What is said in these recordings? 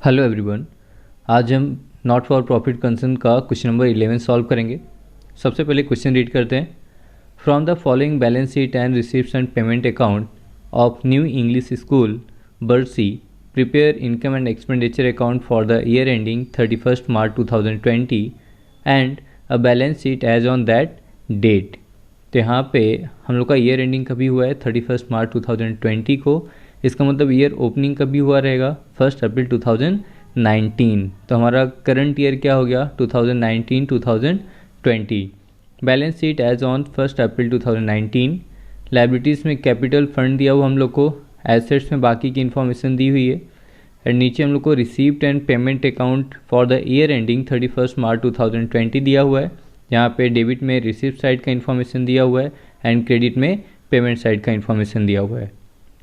Hello everyone. आज हम not for profit concern का क्वेश्चन नंबर 11 सॉल्व करेंगे। सबसे पहले क्वेश्चन रीड करते हैं। From the following balance sheet and receipts and payment account of new English school Barshi prepare income and expenditure account for the year ending 31 March 2020 and a balance sheet as on that date. तो यहाँ पे हम लोग का year ending कभी हुआ है 31 March 2020 को। इसका मतलब ईयर ओपनिंग कभी हुआ रहेगा 1 अप्रैल 2019। तो हमारा करंट ईयर क्या हो गया 2019-2020। Balance sheet as on 1 April 2019। Liabilities में कैपिटल फंड दिया हुआ हम लोग को, एसेट्स में बाकी की इन्फॉर्मेशन दी हुई है। और नीचे हम लोग को receipt and payment account for the year ending 31 March 2020 दिया हुआ है। यहाँ पे डेबिट में रिसीप्ट साइड का इन्फॉर्मेशन दिया हुआ है एंड क्रेडिट में पेमेंट साइड का इन्फॉर्मेशन दिया हुआ है।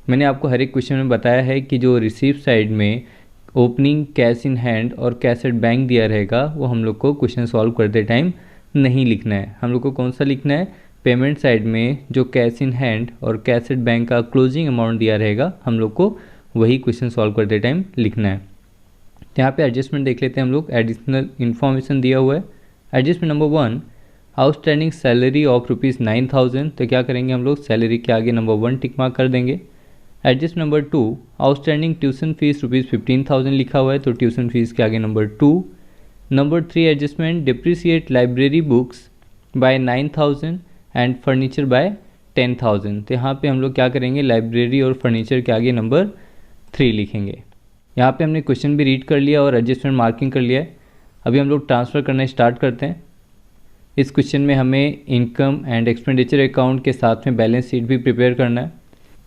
मैंने आपको हर एक क्वेश्चन में बताया है कि जो रिसीप्ट साइड में ओपनिंग कैश इन हैंड और कैश एट बैंक दिया रहेगा वो हम लोग को क्वेश्चन सॉल्व करते टाइम नहीं लिखना है। हम लोग को कौन सा लिखना है, पेमेंट साइड में जो कैश इन हैंड और कैश एट बैंक का क्लोजिंग अमाउंट दिया रहेगा हम लोग को वही क्वेश्चन सॉल्व करते टाइम लिखना है। यहाँ पे एडजस्टमेंट देख लेते हैं हम लोग। एडिशनल इन्फॉर्मेशन दिया हुआ है। Adjustment number 1, outstanding salary of ₹9,000। तो क्या करेंगे हम लोग, सैलरी के आगे नंबर 1 टिक मार्क कर देंगे। Adjust number 2, outstanding tuition fees ₹15,000 लिखा हुआ है तो ट्यूशन फीस के आगे number 2। Number 3 adjustment, depreciate library books by 9,000 and furniture by 10,000। तो यहाँ पे हम लोग क्या करेंगे, लाइब्रेरी और फर्नीचर के आगे नंबर 3 लिखेंगे। यहाँ पे हमने क्वेश्चन भी रीड कर लिया और एडजस्टमेंट मार्किंग कर लिया है। अभी हम लोग ट्रांसफ़र करना स्टार्ट करते हैं। इस क्वेश्चन में हमें इनकम एंड एक्सपेंडिचर अकाउंट के साथ में बैलेंस शीट भी प्रिपेयर करना है।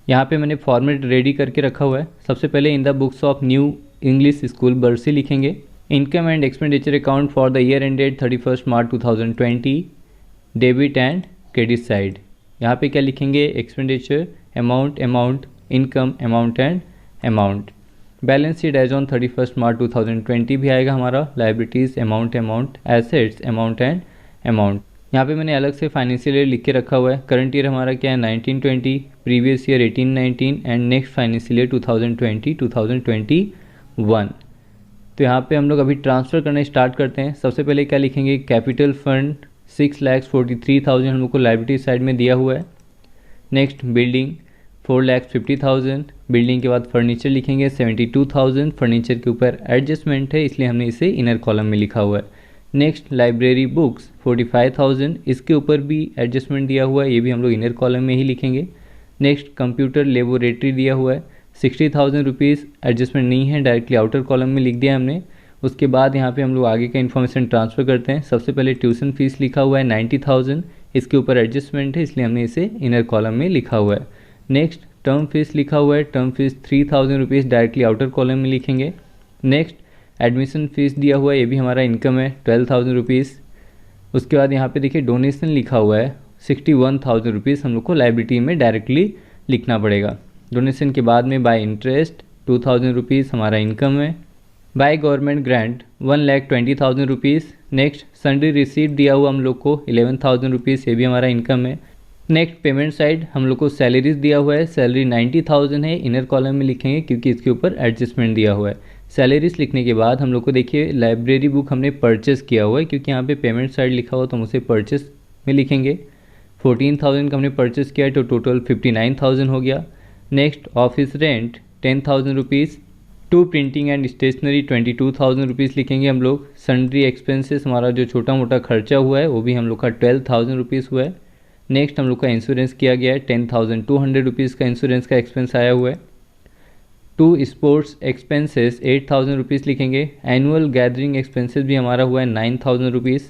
यहाँ पे मैंने फॉर्मेट रेडी करके रखा हुआ है। सबसे पहले in the books of new English school Barshi लिखेंगे। Income and expenditure account for the year ended 31 March 2020, debit and credit side. यहाँ पे क्या लिखेंगे, expenditure amount, income amount and amount. Balance sheet as on 31 March 2020 भी आएगा हमारा। Liabilities amount, assets amount and amount. यहाँ पे मैंने अलग से फाइनेंशियल ईयर लिख के रखा हुआ है। करंट ईयर हमारा क्या है 1920, previous year 1819 and next financial year 2020-2021। तो यहाँ पे हम लोग अभी ट्रांसफ़र करना स्टार्ट करते हैं। सबसे पहले क्या लिखेंगे, कैपिटल फंड 6,43,000 हम लोग को लाइबिलिटी साइड में दिया हुआ है। Next building 4,50,000। बिल्डिंग के बाद फर्नीचर लिखेंगे 72,000। फर्नीचर के ऊपर एडजस्टमेंट है इसलिए हमने इसे इनर कॉलम में लिखा हुआ है। नेक्स्ट लाइब्रेरी बुक्स 45,000, इसके ऊपर भी एडजस्टमेंट दिया हुआ है, ये भी हम लोग इनर कॉलम में ही लिखेंगे। नेक्स्ट कंप्यूटर लेबोरेटरी दिया हुआ है 60,000 रुपीज़, एडजस्टमेंट नहीं है, डायरेक्टली आउटर कॉलम में लिख दिया हमने। उसके बाद यहाँ पे हम लोग आगे का इन्फॉर्मेशन ट्रांसफ़र करते हैं। सबसे पहले ट्यूशन फीस लिखा हुआ है 90,000, इसके ऊपर एडजस्टमेंट है इसलिए हमने इसे इनर कॉलम में लिखा हुआ है। नेक्स्ट टर्म फीस लिखा हुआ है, term fees 3,000 rupees, directly outer column में लिखेंगे। नेक्स्ट एडमिशन फ़ीस दिया हुआ है, ये भी हमारा इनकम है 12,000 रुपीज़। उसके बाद यहाँ पे देखिए डोनेशन लिखा हुआ है 61,000 रुपीज़, हम लोग को लाइबिलिटी में डायरेक्टली लिखना पड़ेगा। डोनेशन के बाद में बाय इंटरेस्ट 2,000 रुपीज़ हमारा इनकम है। By government grant 1,20,000 rupees. Next sundry receipt दिया हुआ हम लोग को 11,000 रुपीज़, ये भी हमारा इनकम है। नेक्स्ट पेमेंट साइड हम लोग को सैलरीज दिया हुआ है, सैलरी 90,000 है, इनर कॉलम में लिखेंगे क्योंकि इसके ऊपर एडजस्टमेंट दिया हुआ है। सैलरीज लिखने के बाद हम लोग को देखिए लाइब्रेरी बुक हमने परचेस किया हुआ है क्योंकि यहाँ पे पेमेंट साइड लिखा हुआ तो हम उसे परचेस में लिखेंगे। 14,000 का हमने परचेस किया है तो टोटल 59,000 हो गया। Next office rent 10,000 rupees. To printing and stationery 22,000 rupees लिखेंगे हम लोग। सन्ड्री एक्सपेंसेस हमारा जो छोटा मोटा खर्चा हुआ है वो भी हम लोग का 12,000 रुपीज़ हुआ है। नेक्स्ट हम लोग का इंश्योरेंस किया गया है 10,200 रुपीज़ का इंश्योरेंस का एक्सपेंस आया हुआ है। टू स्पोर्ट्स एक्सपेंसेस 8,000 रुपीज़ लिखेंगे। एनुअल गैदरिंग एक्सपेंसेस भी हमारा हुआ है 9,000 रुपीज़।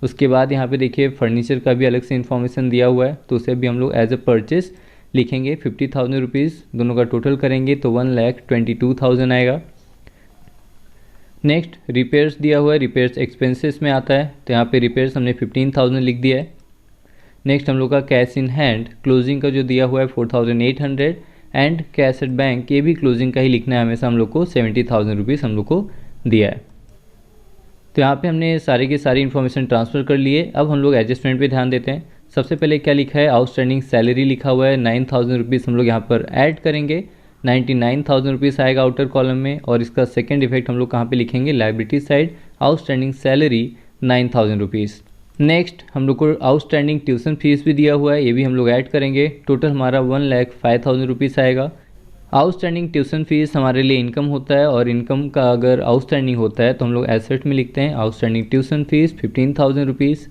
उसके बाद यहाँ पे देखिए फर्नीचर का भी अलग से इन्फॉर्मेशन दिया हुआ है तो उसे भी हम लोग एज ए परचेस लिखेंगे 50,000 रुपीज़। दोनों का टोटल करेंगे तो 1,22,000 आएगा। नेक्स्ट रिपेयर्स दिया हुआ है, रिपेयर्स एक्सपेंसेस में आता है तो यहाँ पे रिपेयर्स हमने 15,000 लिख दिया है। नेक्स्ट हम लोग का कैश इन हैंड क्लोजिंग का जो दिया हुआ है 4,800 एंड कैश एट बैंक, ये भी क्लोजिंग का ही लिखना है हमेशा हम लोग को 70,000 रुपीज़ हम लोग को दिया है। तो यहाँ पे हमने सारी की सारी इन्फॉर्मेशन ट्रांसफ़र कर लिए। अब हम लोग एडजस्टमेंट पे ध्यान देते हैं। सबसे पहले क्या लिखा है, आउटस्टैंडिंग सैलरी लिखा हुआ है 9,000 रुपीज़ हम लोग यहाँ पर ऐड करेंगे ₹99,000 आएगा आउटर कॉलम में। और इसका सेकेंड इफेक्ट हम लोग कहाँ पे लिखेंगे, liability side, outstanding salary ₹9,000। Next हम लोग को आउटस्टैंडिंग ट्यूशन फीस भी दिया हुआ है, ये भी हम लोग ऐड करेंगे। टोटल हमारा ₹1,05,000 आएगा। आउटस्टैंडिंग ट्यूशन फीस हमारे लिए इनकम होता है, और इनकम का अगर आउटस्टैंडिंग होता है तो हम लोग एसेट में लिखते हैं आउटस्टैंडिंग ट्यूशन फीस ₹15,000।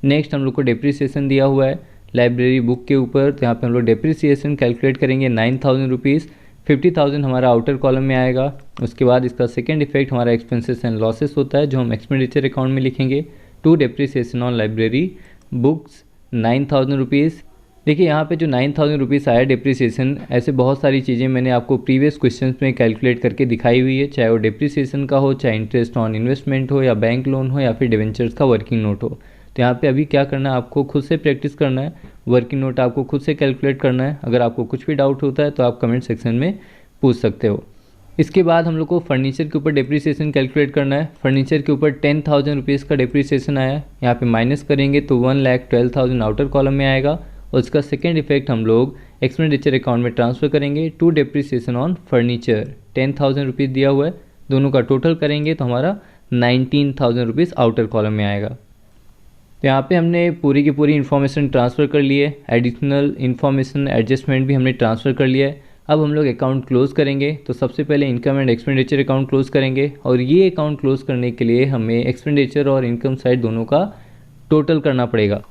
नेक्स्ट हम लोग को डिप्रिसिएशन दिया हुआ है लाइब्रेरी बुक के ऊपर, तो यहाँ पे हम लोग डिप्रिसिएशन कैलकुलेट करेंगे ₹9,000। 50,000 हमारा आउटर कॉलम में आएगा। उसके बाद इसका सेकेंड इफेक्ट हमारा एक्सपेंसेस एंड लॉसेस होता है, जो हम एक्सपेंडिचर अकाउंट में लिखेंगे। To depreciation on library books ₹9,000। देखिए यहाँ पे जो ₹9,000 आया डिप्रिसिएशन, ऐसे बहुत सारी चीज़ें मैंने आपको प्रीवियस क्वेश्चंस में कैलकुलेट करके दिखाई हुई है, चाहे वो डिप्रिसिएशन का हो, चाहे इंटरेस्ट ऑन इन्वेस्टमेंट हो, या बैंक लोन हो, या फिर डिवेंचर्स का वर्किंग नोट हो। तो यहाँ पे अभी क्या करना है, आपको खुद से प्रैक्टिस करना है, वर्किंग नोट आपको खुद से कैलकुलेट करना है। अगर आपको कुछ भी डाउट होता है तो आप कमेंट सेक्शन में पूछ सकते हो। इसके बाद हम लोग को फर्नीचर के ऊपर डिप्रिसिएशन कैलकुलेट करना है। फर्नीचर के ऊपर ₹10,000 का डिप्रिसिएशन आया, यहाँ पे माइनस करेंगे तो ₹1,12,000 आउटर कॉलम में आएगा। और उसका सेकेंड इफेक्ट हम लोग एक्सपेंडिचर अकाउंट में ट्रांसफ़र करेंगे टू डिप्रिसिएशन ऑन फर्नीचर। ₹10,000 दिया हुआ है, दोनों का टोटल करेंगे तो हमारा ₹19,000 आउटर कॉलम में आएगा। तो यहाँ पे हमने पूरी की पूरी इन्फॉर्मेशन ट्रांसफ़र कर ली है, एडिशनल इन्फॉर्मेशन एडजस्टमेंट भी हमने ट्रांसफ़र कर लिया है। अब हम लोग अकाउंट क्लोज़ करेंगे, तो सबसे पहले income and expenditure account close करेंगे। और ये अकाउंट क्लोज़ करने के लिए हमें एक्सपेंडिचर और इनकम साइड दोनों का टोटल करना पड़ेगा।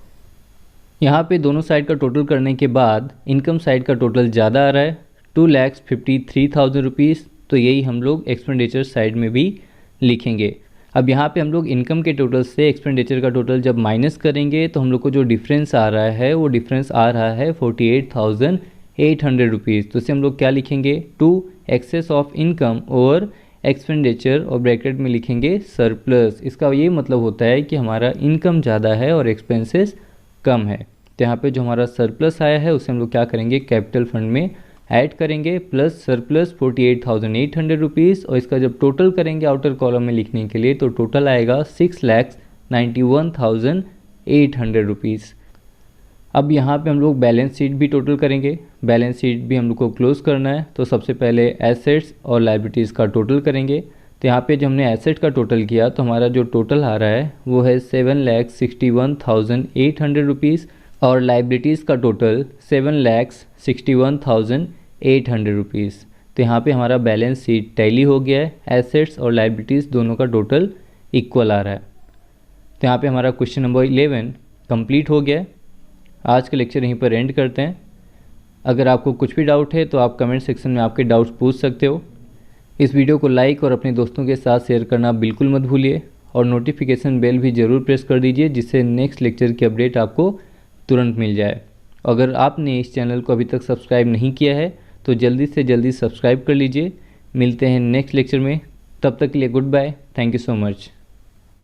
यहाँ पे दोनों साइड का टोटल करने के बाद इनकम साइड का टोटल ज़्यादा आ रहा है, ₹2,53,000, तो यही हम लोग एक्सपेंडिचर साइड में भी लिखेंगे। अब यहाँ पे हम लोग इनकम के टोटल से एक्सपेंडिचर का टोटल जब माइनस करेंगे तो हम लोग को जो डिफरेंस आ रहा है वो डिफरेंस आ रहा है ₹48,800। तो इसे हम लोग क्या लिखेंगे, टू एक्सेस ऑफ इनकम और एक्सपेंडिचर, और ब्रैकेट में लिखेंगे सरप्लस। इसका ये मतलब होता है कि हमारा इनकम ज़्यादा है और एक्सपेंसेस कम है। तो यहाँ पे जो हमारा सरप्लस आया है उसे हम लोग क्या करेंगे, कैपिटल फंड में ऐड करेंगे, प्लस सरप्लस ₹48,800। और इसका जब टोटल करेंगे आउटर कॉलम में लिखने के लिए तो टोटल आएगा ₹6,91,800। अब यहाँ पे हम लोग बैलेंस शीट भी टोटल करेंगे, बैलेंस शीट भी हम लोग को क्लोज करना है। तो सबसे पहले एसेट्स और लाइबिलिटीज़ का टोटल करेंगे। तो यहाँ पे जब हमने एसेट का टोटल किया तो हमारा जो टोटल आ रहा है वो है ₹7,61,800, और लाइबिलिटीज़ का टोटल ₹7,61,800। तो यहाँ पे हमारा बैलेंस शीट टैली हो गया है, एसेट्स और लाइबिलिटीज़ दोनों का टोटल इक्वल आ रहा है। तो यहाँ पे हमारा क्वेश्चन नंबर 11 कंप्लीट हो गया है। आज का लेक्चर यहीं पर एंड करते हैं। अगर आपको कुछ भी डाउट है तो आप कमेंट सेक्शन में आपके डाउट्स पूछ सकते हो। इस वीडियो को लाइक और अपने दोस्तों के साथ शेयर करना बिल्कुल मत भूलिए, और नोटिफिकेशन बेल भी ज़रूर प्रेस कर दीजिए, जिससे नेक्स्ट लेक्चर की अपडेट आपको तुरंत मिल जाए। अगर आपने इस चैनल को अभी तक सब्सक्राइब नहीं किया है तो जल्दी से जल्दी सब्सक्राइब कर लीजिए। मिलते हैं नेक्स्ट लेक्चर में, तब तक के लिए goodbye, thank you so much.